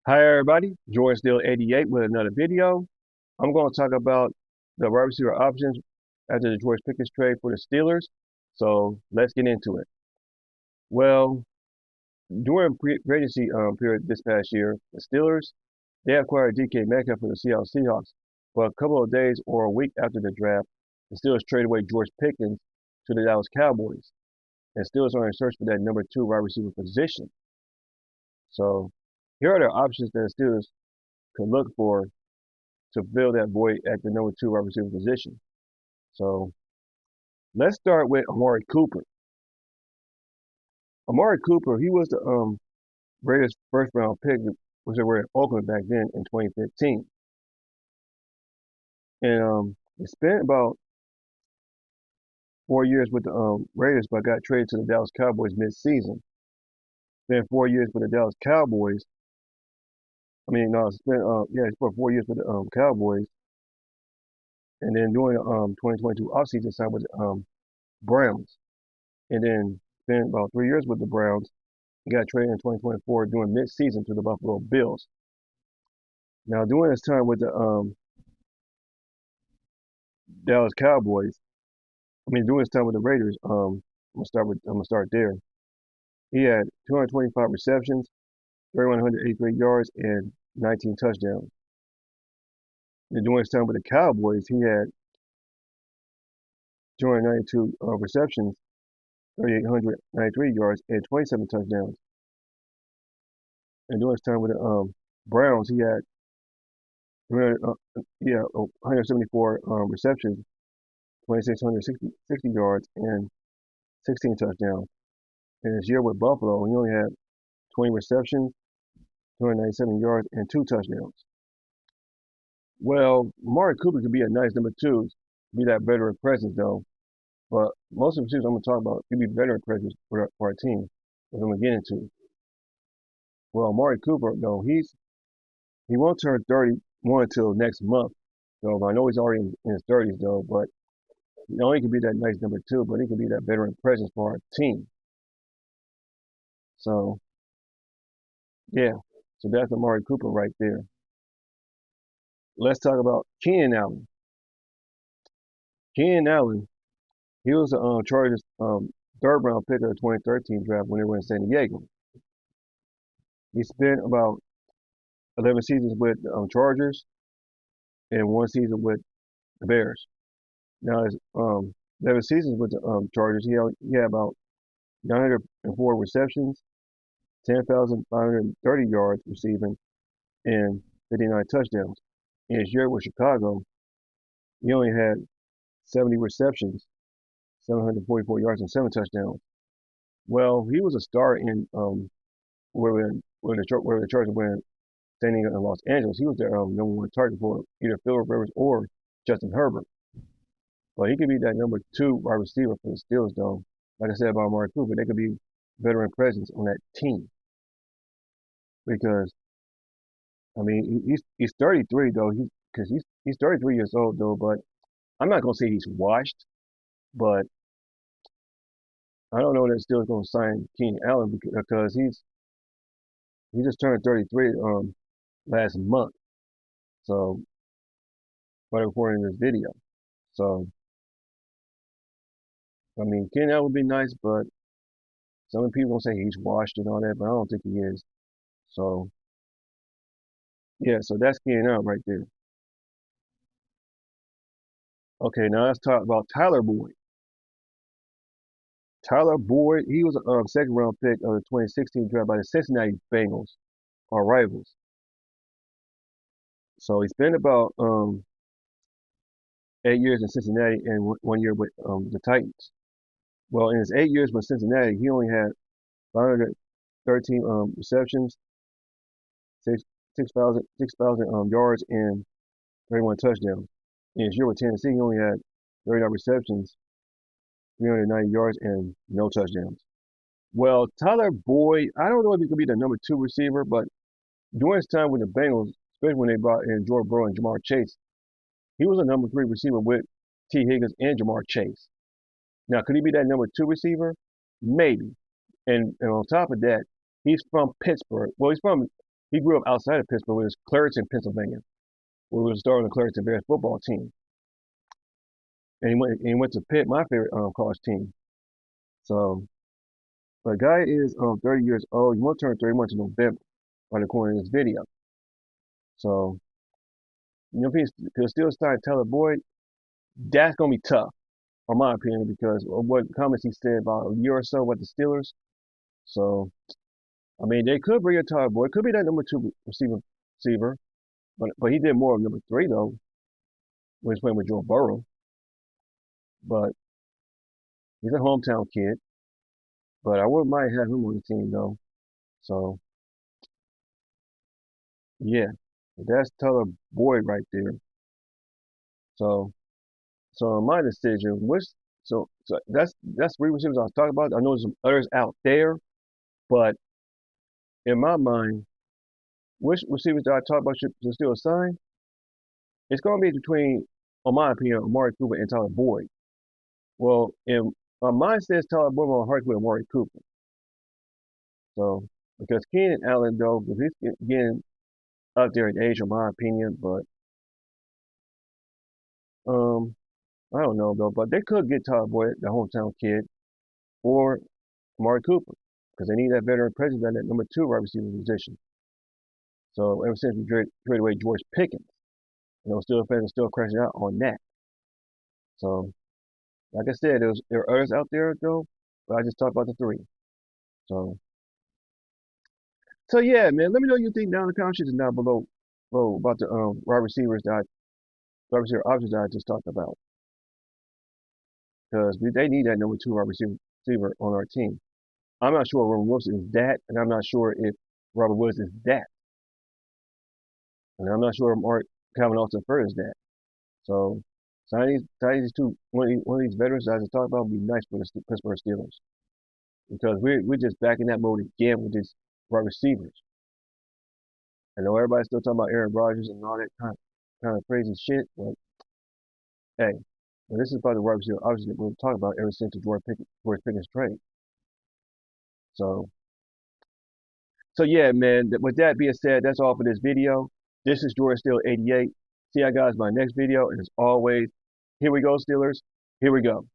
Hi everybody, Jordan Still 88 with another video. I'm going to talk about the wide receiver options after the George Pickens trade for the Steelers. So let's get into it. Well, during free agency period this past year, the Steelers they acquired DK Metcalf for the Seattle Seahawks. But a couple of days or a week after the draft, the Steelers traded away George Pickens to the Dallas Cowboys. And Steelers are in search for that number two wide receiver position. So here are the options that the Steelers could look for to fill that void at the number two wide receiver position. So let's start with Amari Cooper. Amari Cooper, he was the Raiders' first round pick, which they were in Oakland back then in 2015. And he spent about 4 years with the Raiders, but got traded to the Dallas Cowboys mid-season. Spent 4 years with the Dallas Cowboys. I mean, no, he spent 4 years with the Cowboys, and then during the 2022 offseason, signed with the Browns, and then spent about 3 years with the Browns. He got traded in 2024 during mid-season to the Buffalo Bills. Now, during his time with the Dallas Cowboys, during his time with the Raiders, I'm gonna start there. He had 225 receptions, 3,183 yards, and 19 touchdowns. And during his time with the Cowboys, he had 292 receptions, 3,893 yards, and 27 touchdowns. And during his time with the Browns, he had 174 receptions, 2,660 yards, and 16 touchdowns. In his year with Buffalo, he only had 20 receptions, 297 yards, and 2 touchdowns. Well, Amari Cooper could be a nice number two, be that veteran presence though. But most of the receivers I'm going to talk about could be veteran presence for our team, which I'm going to get into. Well, Amari Cooper though, he won't turn 31 until next month. So I know he's already in his 30s though, but he could be that nice number two, but he could be that veteran presence for our team. So yeah, so that's Amari Cooper right there. Let's talk about Keenan Allen. Keenan Allen, he was a Chargers third round pick of the 2013 draft when they were in San Diego. He spent about 11 seasons with the Chargers and 1 season with the Bears. Now, his 11 seasons with the Chargers, he had about 904 receptions, 10,530 yards receiving, and 59 touchdowns. In his year with Chicago, he only had 70 receptions, 744 yards, and 7 touchdowns. Well, he was a star in where the Chargers were standing in Los Angeles. He was their number one target for either Phillip Rivers or Justin Herbert. But he could be that number two wide receiver for the Steelers, though. Like I said about Amari Cooper, they could be veteran presence on that team because he's 33 though. He's 33 years old though. But I'm not gonna say he's washed, but I don't know that Steelers gonna sign Keenan Allen because he just turned 33 last month. So right before in this video. So Keenan Allen would be nice, but some people gonna say he's washed and all that, but I don't think he is. So yeah, so that's Keenan Allen right there. Okay, now let's talk about Tyler Boyd. Tyler Boyd, he was a second round pick of the 2016 draft by the Cincinnati Bengals, our rivals. So he spent about 8 years in Cincinnati and 1 year with the Titans. Well, in his 8 years with Cincinnati, he only had 513 receptions, 6,000 yards, and 31 touchdowns. In his year with Tennessee, he only had 39 receptions, 390 yards, and no touchdowns. Well, Tyler Boyd, I don't know if he could be the number two receiver, but during his time with the Bengals, especially when they brought in Joe Burrow and Jamar Chase, he was a number three receiver with T. Higgins and Jamar Chase. Now, could he be that number two receiver? Maybe. And on top of that, he's from Pittsburgh. Well, he's from he grew up outside of Pittsburgh, it was Clareton, Pennsylvania, where he was starting the Clareton Bears football team. And he went to Pitt, my favorite college team. So the guy is 30 years old. He will turn 31 in November, according to this video. So, if he'll still start Tyler Boyd, that's gonna be tough, in my opinion, because of what comments he said about a year or so with the Steelers. So, I mean, they could bring a Tyler Boyd, could be that number two receiver, but he did more of number three though when he's playing with Joe Burrow. But he's a hometown kid. But I wouldn't mind having him on the team though. So yeah, that's Tyler Boyd right there. So my decision, so that's three receivers I was talking about. I know there's some others out there, but in my mind, which receivers that I talked about should still sign? It's going to be between, in my opinion, Amari Cooper and Tyler Boyd. Well, in my mind says Tyler Boyd, my heart with Amari Cooper. So because Keenan Allen though, because he's getting up there in age, in my opinion, but um, I don't know though. But they could get Tyler Boyd, the hometown kid, or Amari Cooper, because they need that veteran presence at that number two wide receiver position. So ever since we traded away George Pickens, still fans are still crashing out on that. So, like I said, there are others out there though, but I just talked about the three. So, yeah, man. Let me know what you think down in the comment section down below about the wide receiver options that I just talked about, because they need that number two wide receiver on our team. I'm not sure Robert Wilson is that, and I'm not sure if Robert Woods is that, and I'm not sure if Calvin Austin Fur is that. So signing these two, one of these veterans that I just talked about would be nice for the Pittsburgh Steelers, because we're just back in that mode again with these wide receivers. I know everybody's still talking about Aaron Rodgers and all that kind of crazy shit, but hey, this is about the wide receiver. Obviously, we're talking about ever since the George Pickens trade. So yeah, man. With that being said, that's all for this video. This is Jordan Steele 88. See you guys in my next video, and as always, here we go, Steelers. Here we go.